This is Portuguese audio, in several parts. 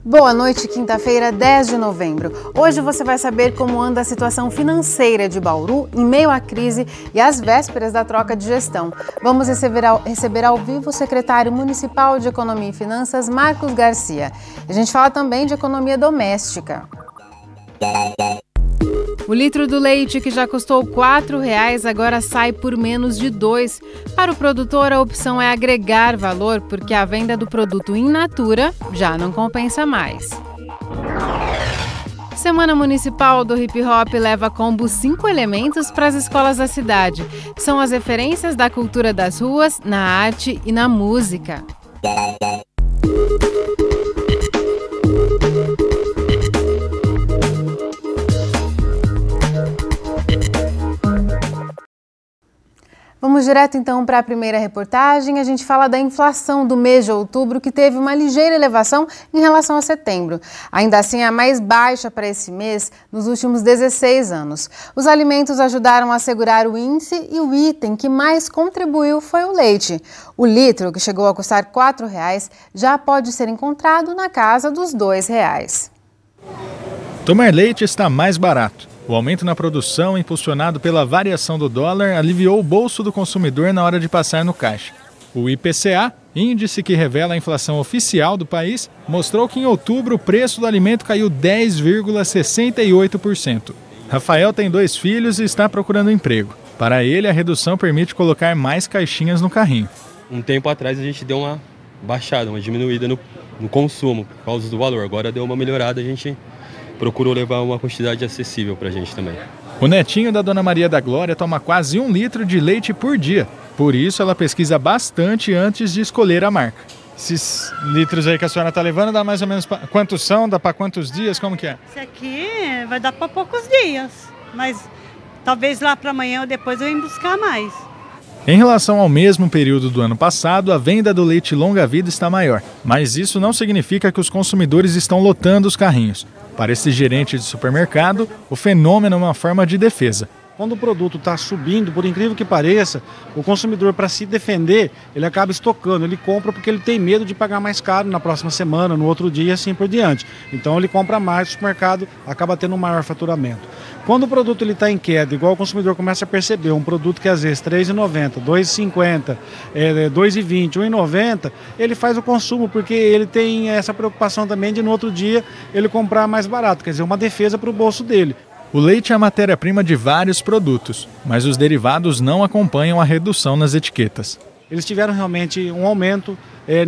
Boa noite, quinta-feira, 10 de novembro. Hoje você vai saber como anda a situação financeira de Bauru em meio à crise e às vésperas da troca de gestão. Vamos receber ao vivo o secretário municipal de Economia e Finanças, Marcos Garcia. A gente fala também de economia doméstica. O litro do leite, que já custou R$ 4,00, agora sai por menos de R$ 2,00. Para o produtor, a opção é agregar valor, porque a venda do produto in natura já não compensa mais. Semana Municipal do Hip Hop leva combo 5 elementos para as escolas da cidade. São as referências da cultura das ruas, na arte e na música. Vamos direto então para a primeira reportagem. A gente fala da inflação do mês de outubro, que teve uma ligeira elevação em relação a setembro. Ainda assim, é a mais baixa para esse mês nos últimos 16 anos. Os alimentos ajudaram a segurar o índice e o item que mais contribuiu foi o leite. O litro, que chegou a custar R$ 4,00, já pode ser encontrado na casa dos R$ 2,00. Tomar leite está mais barato. O aumento na produção, impulsionado pela variação do dólar, aliviou o bolso do consumidor na hora de passar no caixa. O IPCA, índice que revela a inflação oficial do país, mostrou que em outubro o preço do alimento caiu 10,68%. Rafael tem 2 filhos e está procurando emprego. Para ele, a redução permite colocar mais caixinhas no carrinho. Um tempo atrás a gente deu uma baixada, uma diminuída no consumo por causa do valor. Agora deu uma melhorada, a gente procurou levar uma quantidade acessível para a gente também. O netinho da Dona Maria da Glória toma quase 1 litro de leite por dia. Por isso, ela pesquisa bastante antes de escolher a marca. Esses litros aí que a senhora está levando, dá mais ou menos quantos são? Dá para quantos dias? Como que é? Esse aqui vai dar para poucos dias, mas talvez lá para amanhã ou depois eu venha buscar mais. Em relação ao mesmo período do ano passado, a venda do leite longa-vida está maior. Mas isso não significa que os consumidores estão lotando os carrinhos. Para esse gerente de supermercado, o fenômeno é uma forma de defesa. Quando o produto está subindo, por incrível que pareça, o consumidor, para se defender, ele acaba estocando, ele compra porque ele tem medo de pagar mais caro na próxima semana, no outro dia e assim por diante. Então ele compra mais, o supermercado acaba tendo um maior faturamento. Quando o produto está em queda, igual o consumidor começa a perceber, um produto que às vezes R$ 3,90, R$ 2,50, R$ 2,20, R$ 1,90, ele faz o consumo porque ele tem essa preocupação também de no outro dia ele comprar mais barato, quer dizer, uma defesa para o bolso dele. O leite é a matéria-prima de vários produtos, mas os derivados não acompanham a redução nas etiquetas. Eles tiveram realmente um aumento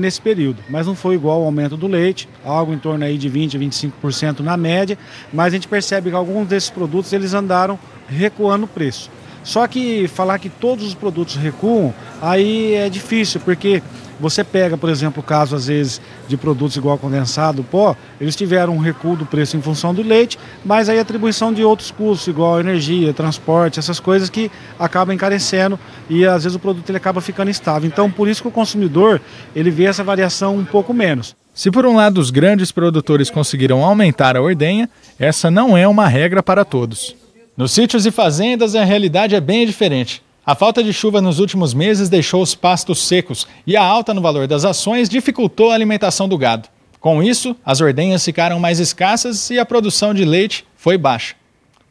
nesse período, mas não foi igual ao aumento do leite, algo em torno aí de 20% a 25% na média, mas a gente percebe que alguns desses produtos eles andaram recuando o preço. Só que falar que todos os produtos recuam, aí é difícil, porque você pega, por exemplo, o caso às vezes de produtos igual condensado, pó, eles tiveram um recuo do preço em função do leite, mas aí a atribuição de outros custos, igual energia, transporte, essas coisas que acabam encarecendo e às vezes o produto ele acaba ficando instável. Então por isso que o consumidor ele vê essa variação um pouco menos. Se por um lado os grandes produtores conseguiram aumentar a ordenha, essa não é uma regra para todos. Nos sítios e fazendas a realidade é bem diferente. A falta de chuva nos últimos meses deixou os pastos secos e a alta no valor das ações dificultou a alimentação do gado. Com isso, as ordenhas ficaram mais escassas e a produção de leite foi baixa.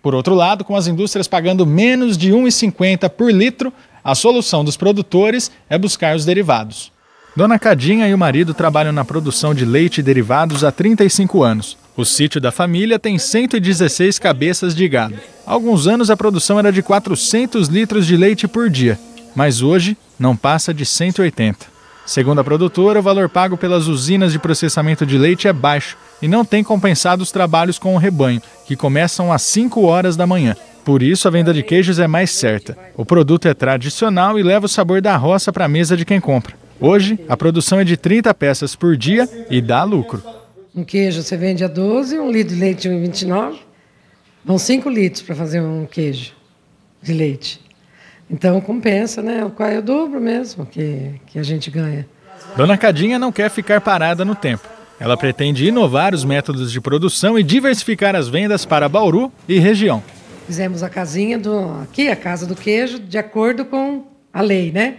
Por outro lado, com as indústrias pagando menos de R$ 1,50 por litro, a solução dos produtores é buscar os derivados. Dona Cadinha e o marido trabalham na produção de leite e derivados há 35 anos. O sítio da família tem 116 cabeças de gado. Há alguns anos a produção era de 400 litros de leite por dia, mas hoje não passa de 180. Segundo a produtora, o valor pago pelas usinas de processamento de leite é baixo e não tem compensado os trabalhos com o rebanho, que começam às 5 horas da manhã. Por isso, a venda de queijos é mais certa. O produto é tradicional e leva o sabor da roça para a mesa de quem compra. Hoje, a produção é de 30 peças por dia e dá lucro. Um queijo você vende a 12, um litro de leite a 1,29. Vão 5 litros para fazer um queijo de leite. Então compensa, né? É o dobro mesmo que a gente ganha. Dona Cadinha não quer ficar parada no tempo. Ela pretende inovar os métodos de produção e diversificar as vendas para Bauru e região. Fizemos a casinha aqui, a Casa do Queijo, de acordo com a lei, né?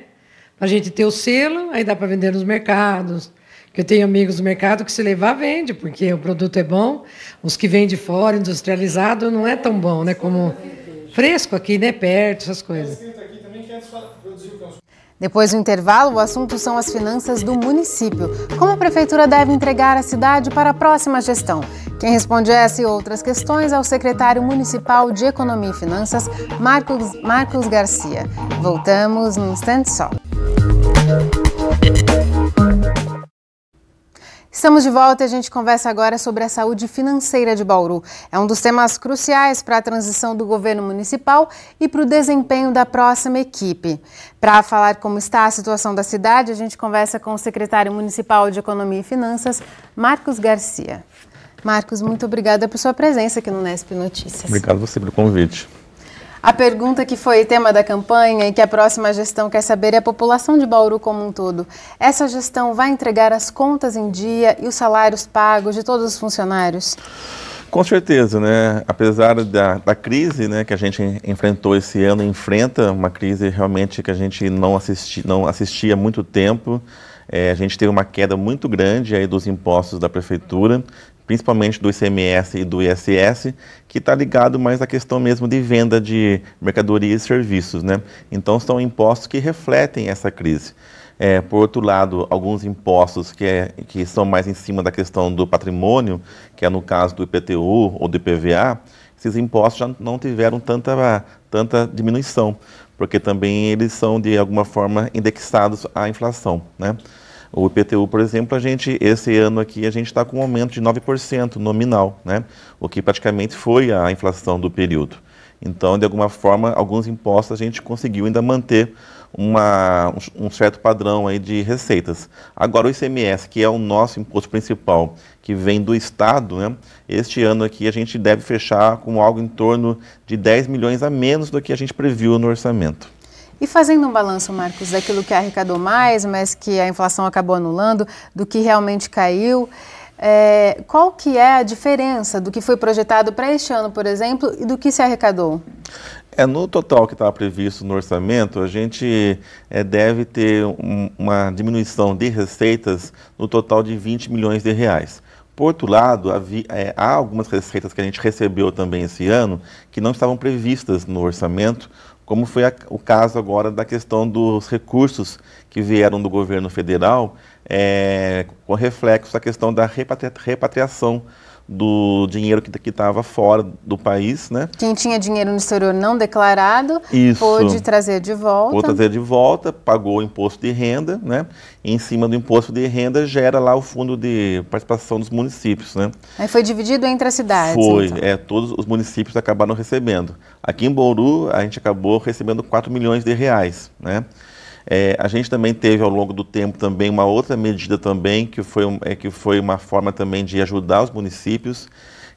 Para a gente ter o selo, aí dá para vender nos mercados, Porque eu tenho amigos do mercado que se levar, vende, porque o produto é bom. Os que vêm de fora, industrializado, não é tão bom, né? Como fresco aqui, né? Perto, essas coisas. Depois do intervalo, o assunto são as finanças do município. Como a prefeitura deve entregar a cidade para a próxima gestão? Quem responde essa e outras questões é o secretário municipal de Economia e Finanças, Marcos Garcia. Voltamos num instante só. Estamos de volta e a gente conversa agora sobre a saúde financeira de Bauru. É um dos temas cruciais para a transição do governo municipal e para o desempenho da próxima equipe. Para falar como está a situação da cidade, a gente conversa com o secretário municipal de Economia e Finanças, Marcos Garcia. Marcos, muito obrigada por sua presença aqui no Nesp Notícias. Obrigado você pelo convite. A pergunta que foi tema da campanha e que a próxima gestão quer saber é a população de Bauru como um todo. Essa gestão vai entregar as contas em dia e os salários pagos de todos os funcionários? Com certeza, né? Apesar da crise, né, que a gente enfrentou esse ano, enfrenta uma crise realmente que a gente não assistia há muito tempo. A gente teve uma queda muito grande aí dos impostos da prefeitura, principalmente do ICMS e do ISS, que está ligado mais à questão mesmo de venda de mercadorias e serviços, né? Então são impostos que refletem essa crise. Por outro lado, alguns impostos que são mais em cima da questão do patrimônio, que é no caso do IPTU ou do IPVA, esses impostos já não tiveram tanta diminuição, porque também eles são de alguma forma indexados à inflação, né? O IPTU, por exemplo, esse ano aqui a gente está com um aumento de 9% nominal, né? O que praticamente foi a inflação do período. Então, de alguma forma, alguns impostos a gente conseguiu ainda manter um certo padrão aí de receitas. Agora, o ICMS, que é o nosso imposto principal, que vem do Estado, né? Este ano aqui a gente deve fechar com algo em torno de 10 milhões a menos do que a gente previu no orçamento. E fazendo um balanço, Marcos, daquilo que arrecadou mais, mas que a inflação acabou anulando, do que realmente caiu, qual que é a diferença do que foi projetado para este ano, por exemplo, e do que se arrecadou? No total que estava previsto no orçamento, a gente deve ter uma diminuição de receitas no total de 20 milhões de reais. Por outro lado, há algumas receitas que a gente recebeu também esse ano que não estavam previstas no orçamento, como foi o caso agora da questão dos recursos que vieram do governo federal, com reflexo da questão da repatriação do dinheiro que estava fora do país, né? Quem tinha dinheiro no exterior não declarado, Isso. Pôde trazer de volta. Pôde trazer de volta, pagou o imposto de renda, né? E em cima do imposto de renda gera lá o fundo de participação dos municípios, né? Aí foi dividido entre as cidades? Foi, então. Todos os municípios acabaram recebendo. Aqui em Bauru, a gente acabou recebendo 4 milhões de reais, né? A gente também teve ao longo do tempo também uma outra medida também, que foi uma forma também de ajudar os municípios,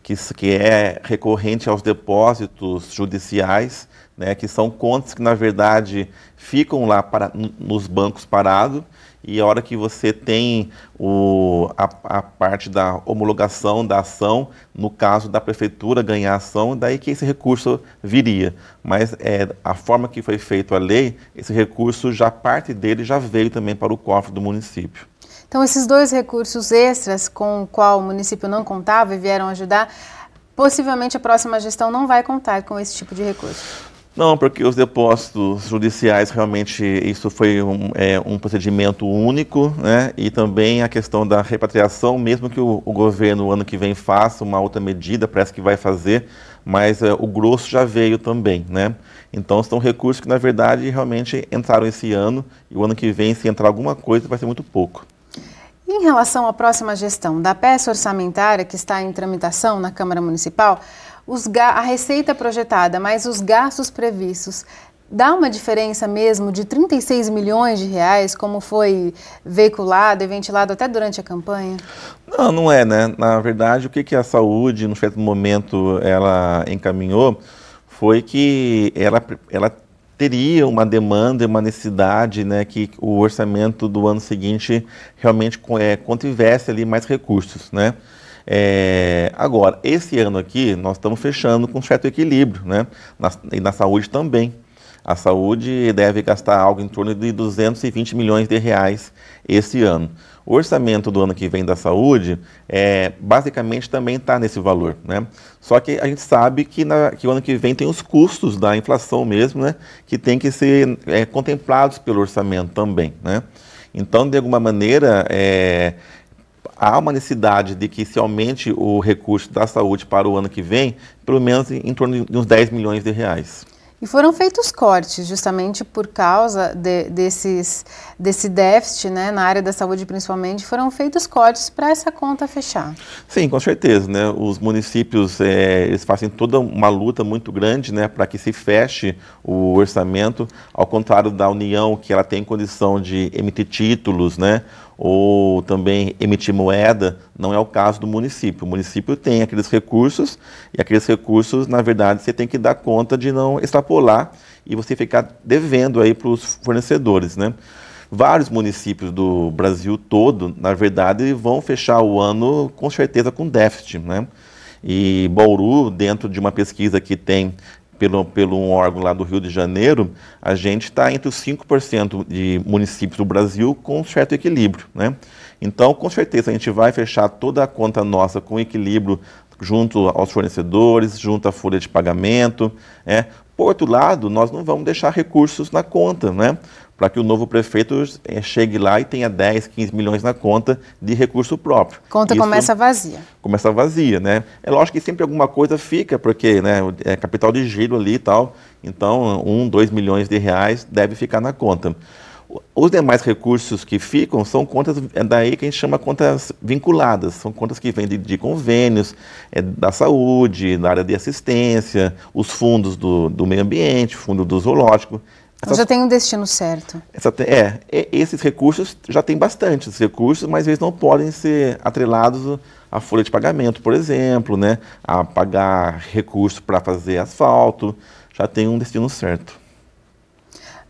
que é recorrente aos depósitos judiciais, né, que são contas que na verdade ficam lá nos bancos parados, e a hora que você tem a parte da homologação da ação, no caso da prefeitura ganhar a ação, daí que esse recurso viria. Mas a forma que foi feita a lei, esse recurso, parte dele já veio também para o cofre do município. Então esses dois recursos extras com o qual o município não contava e vieram ajudar, possivelmente a próxima gestão não vai contar com esse tipo de recurso. Não, porque os depósitos judiciais, realmente, isso foi um procedimento único, né? E também a questão da repatriação, mesmo que o governo, o ano que vem, faça uma outra medida, parece que vai fazer, mas o grosso já veio também, né? Então, são recursos que, na verdade, realmente entraram esse ano, e o ano que vem, se entrar alguma coisa, vai ser muito pouco. Em relação à próxima gestão da peça orçamentária que está em tramitação na Câmara Municipal, a receita projetada, mais os gastos previstos, dá uma diferença mesmo de 36 milhões de reais, como foi veiculado e ventilado até durante a campanha? Não é, né? Na verdade, o que a saúde, num certo momento, ela encaminhou, foi que ela teria uma demanda e uma necessidade, né, que o orçamento do ano seguinte realmente contivesse ali mais recursos, né? Agora, esse ano aqui, nós estamos fechando com um certo equilíbrio, né? E na saúde também. A saúde deve gastar algo em torno de 220 milhões de reais esse ano. O orçamento do ano que vem da saúde, basicamente, também está nesse valor, né? Só que a gente sabe que o ano que vem tem os custos da inflação mesmo, né? Que tem que ser contemplados pelo orçamento também, né? Então, de alguma maneira, há uma necessidade de que se aumente o recurso da saúde para o ano que vem, pelo menos em torno de uns 10 milhões de reais. E foram feitos cortes justamente por causa desse déficit, né, na área da saúde principalmente, foram feitos cortes para essa conta fechar. Sim, com certeza, né? Os municípios eles fazem toda uma luta muito grande, né, para que se feche o orçamento, ao contrário da União, que ela tem condição de emitir títulos, né, ou também emitir moeda, não é o caso do município. O município tem aqueles recursos, e aqueles recursos, na verdade, você tem que dar conta de não extrapolar e você ficar devendo aí para os fornecedores, né? Vários municípios do Brasil todo, na verdade, vão fechar o ano com certeza com déficit, né? E Bauru, dentro de uma pesquisa que tem pelo um órgão lá do Rio de Janeiro, a gente está entre os 5% de municípios do Brasil com certo equilíbrio, né? Então, com certeza, a gente vai fechar toda a conta nossa com equilíbrio junto aos fornecedores, junto à folha de pagamento, né? Por outro lado, nós não vamos deixar recursos na conta, né? Para que o novo prefeito chegue lá e tenha 10, 15 milhões na conta de recurso próprio. Conta começa vazia. Começa vazia, né? É lógico que sempre alguma coisa fica, porque, né, é capital de giro ali e tal, então 1, 2 milhões de reais deve ficar na conta. Os demais recursos que ficam são contas, daí que a gente chama contas vinculadas, são contas que vêm de convênios, da saúde, da área de assistência, os fundos do meio ambiente, fundo do zoológico. Já tem um destino certo. Esses recursos já tem bastantes recursos, mas eles não podem ser atrelados à folha de pagamento, por exemplo, né? A pagar recursos para fazer asfalto, já tem um destino certo.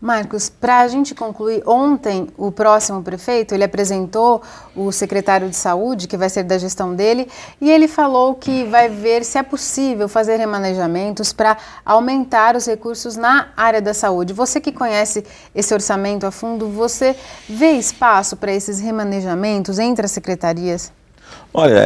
Marcos, para a gente concluir, ontem o próximo prefeito, ele apresentou o secretário de saúde, que vai ser da gestão dele, e ele falou que vai ver se é possível fazer remanejamentos para aumentar os recursos na área da saúde. Você que conhece esse orçamento a fundo, você vê espaço para esses remanejamentos entre as secretarias? Olha,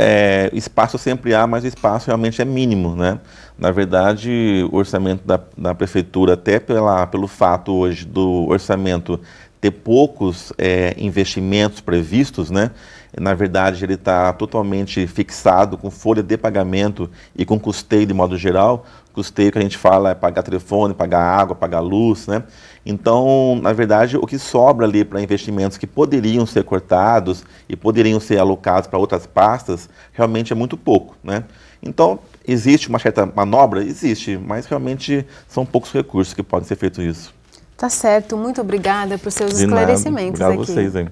espaço sempre há, mas o espaço realmente é mínimo, né? Na verdade, o orçamento da prefeitura, até pelo fato hoje do orçamento ter poucos investimentos previstos, né? Na verdade, ele está totalmente fixado com folha de pagamento e com custeio de modo geral. Custeio que a gente fala é pagar telefone, pagar água, pagar luz, né? Então, na verdade, o que sobra ali para investimentos que poderiam ser cortados e poderiam ser alocados para outras pastas, realmente é muito pouco, né? Então, existe uma certa manobra? Existe, mas realmente são poucos recursos que podem ser feitos isso. Tá certo, muito obrigada por seus esclarecimentos aqui. Obrigado a vocês, hein?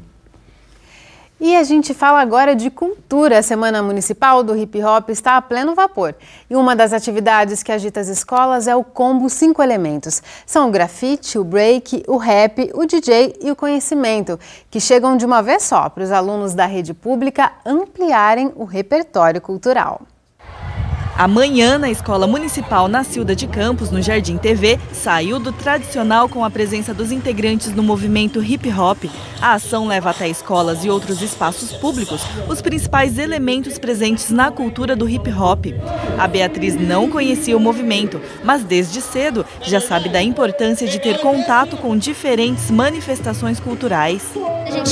E a gente fala agora de cultura. A Semana Municipal do Hip Hop está a pleno vapor. E uma das atividades que agita as escolas é o combo 5 elementos. São o grafite, o break, o rap, o DJ e o conhecimento, que chegam de uma vez só para os alunos da rede pública ampliarem o repertório cultural. Amanhã, na Escola Municipal Nacilda de Campos, no Jardim TV, saiu do tradicional com a presença dos integrantes do movimento hip hop. A ação leva até escolas e outros espaços públicos os principais elementos presentes na cultura do hip hop. A Beatriz não conhecia o movimento, mas desde cedo já sabe da importância de ter contato com diferentes manifestações culturais.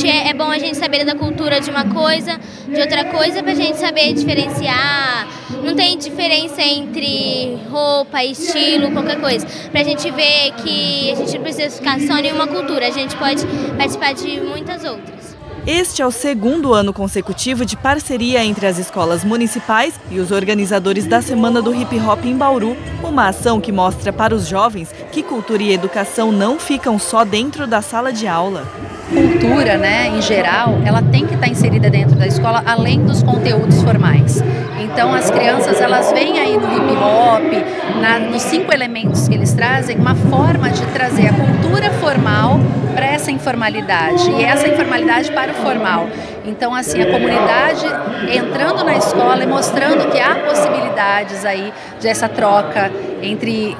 É bom a gente saber da cultura de uma coisa, de outra coisa, para a gente saber diferenciar. Não tem diferença entre roupa, estilo, qualquer coisa. Para a gente ver que a gente não precisa ficar só em uma cultura, a gente pode participar de muitas outras. Este é o segundo ano consecutivo de parceria entre as escolas municipais e os organizadores da Semana do Hip Hop em Bauru, uma ação que mostra para os jovens que cultura e educação não ficam só dentro da sala de aula. Cultura, né, em geral, ela tem que estar inserida dentro da escola, além dos conteúdos formais. Então, as crianças, elas veem aí no hip hop, nos 5 elementos que eles trazem, uma forma de trazer a cultura formal para essa informalidade e essa informalidade para o formal. Então, assim, a comunidade entrando na escola e mostrando que há possibilidades aí dessa troca entre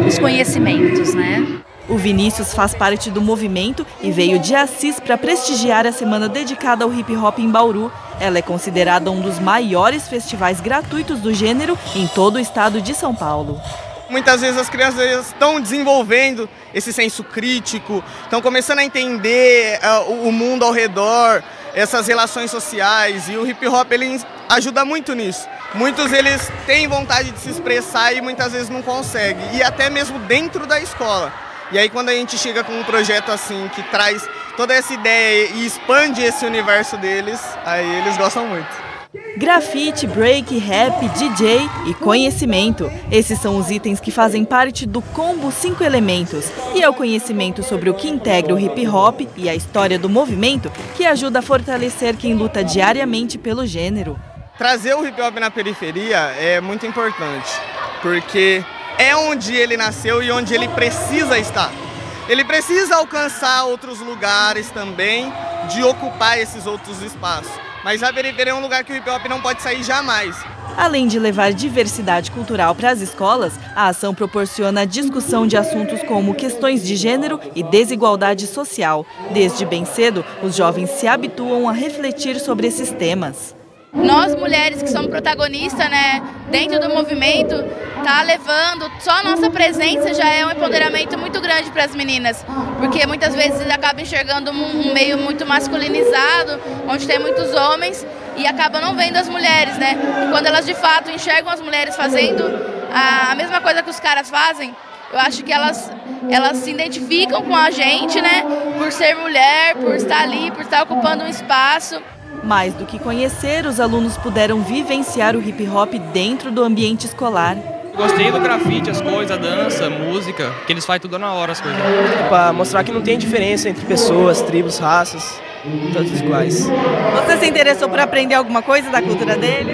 os conhecimentos, né? O Vinícius faz parte do movimento e veio de Assis para prestigiar a semana dedicada ao hip hop em Bauru. Ela é considerada um dos maiores festivais gratuitos do gênero em todo o estado de São Paulo. Muitas vezes as crianças estão desenvolvendo esse senso crítico, estão começando a entender o mundo ao redor, essas relações sociais, e o hip hop ele ajuda muito nisso. Muitos eles têm vontade de se expressar e muitas vezes não conseguem, e até mesmo dentro da escola. E aí quando a gente chega com um projeto assim que traz toda essa ideia e expande esse universo deles, aí eles gostam muito. Grafite, break, rap, DJ e conhecimento. Esses são os itens que fazem parte do combo 5 elementos. E é o conhecimento sobre o que integra o hip hop e a história do movimento que ajuda a fortalecer quem luta diariamente pelo gênero. Trazer o hip hop na periferia é muito importante, porque é onde ele nasceu e onde ele precisa estar. Ele precisa alcançar outros lugares também, de ocupar esses outros espaços. Mas a periferia é um lugar que o hip hop não pode sair jamais. Além de levar diversidade cultural para as escolas, a ação proporciona a discussão de assuntos como questões de gênero e desigualdade social. Desde bem cedo, os jovens se habituam a refletir sobre esses temas. Nós mulheres que somos protagonistas, né, dentro do movimento, tá levando, só a nossa presença já é um empoderamento muito grande para as meninas, porque muitas vezes acaba enxergando um meio muito masculinizado, onde tem muitos homens e acaba não vendo as mulheres, né? E quando elas de fato enxergam as mulheres fazendo a mesma coisa que os caras fazem, eu acho que elas se identificam com a gente, né, por ser mulher, por estar ali, por estar ocupando um espaço. Mais do que conhecer, os alunos puderam vivenciar o hip hop dentro do ambiente escolar. Gostei do grafite, as coisas, a dança, a música, que eles fazem tudo na hora as coisas. Para mostrar que não tem diferença entre pessoas, tribos, raças, todos iguais. Você se interessou por aprender alguma coisa da cultura dele?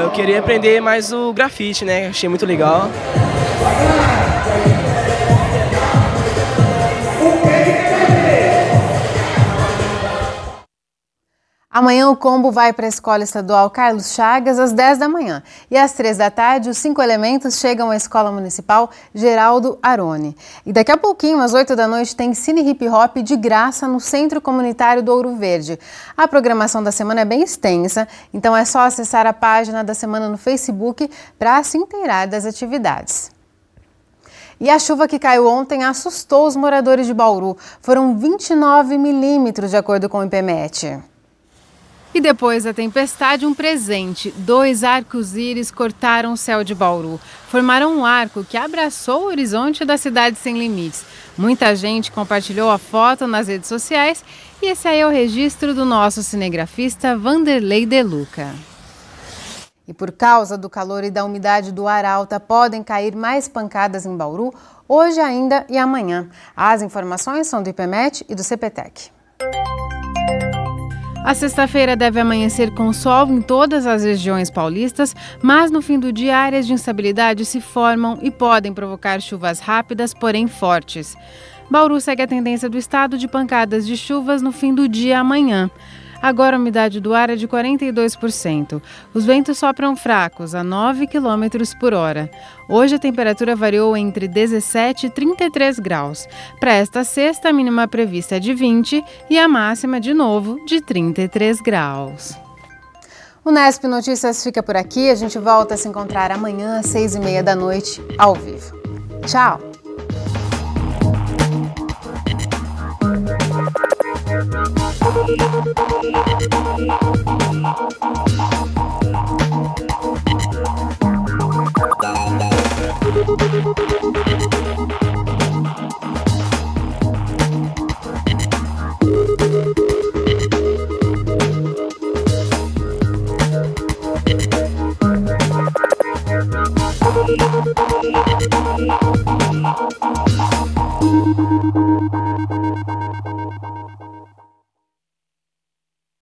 Eu queria aprender mais o grafite, né? Achei muito legal. Amanhã o combo vai para a Escola Estadual Carlos Chagas às 10 da manhã. E às 3 da tarde, os 5 elementos chegam à Escola Municipal Geraldo Aroni. E daqui a pouquinho, às 8 da noite, tem Cine Hip Hop de graça no Centro Comunitário do Ouro Verde. A programação da semana é bem extensa, então é só acessar a página da semana no Facebook para se inteirar das atividades. E a chuva que caiu ontem assustou os moradores de Bauru. Foram 29 milímetros, de acordo com o IPMET. E depois da tempestade, um presente. 2 arcos-íris cortaram o céu de Bauru. Formaram um arco que abraçou o horizonte da cidade sem limites. Muita gente compartilhou a foto nas redes sociais e esse aí é o registro do nosso cinegrafista Vanderlei De Luca. E por causa do calor e da umidade do ar alta, podem cair mais pancadas em Bauru hoje ainda e amanhã. As informações são do IPMET e do CPTEC. A sexta-feira deve amanhecer com sol em todas as regiões paulistas, mas no fim do dia áreas de instabilidade se formam e podem provocar chuvas rápidas, porém fortes. Bauru segue a tendência do estado de pancadas de chuvas no fim do dia amanhã. Agora a umidade do ar é de 42%. Os ventos sopram fracos, a 9 km por hora. Hoje a temperatura variou entre 17 e 33 graus. Para esta sexta, a mínima prevista é de 20 e a máxima, de novo, de 33 graus. O Nesp Notícias fica por aqui. A gente volta a se encontrar amanhã às 6h30 da noite, ao vivo. Tchau!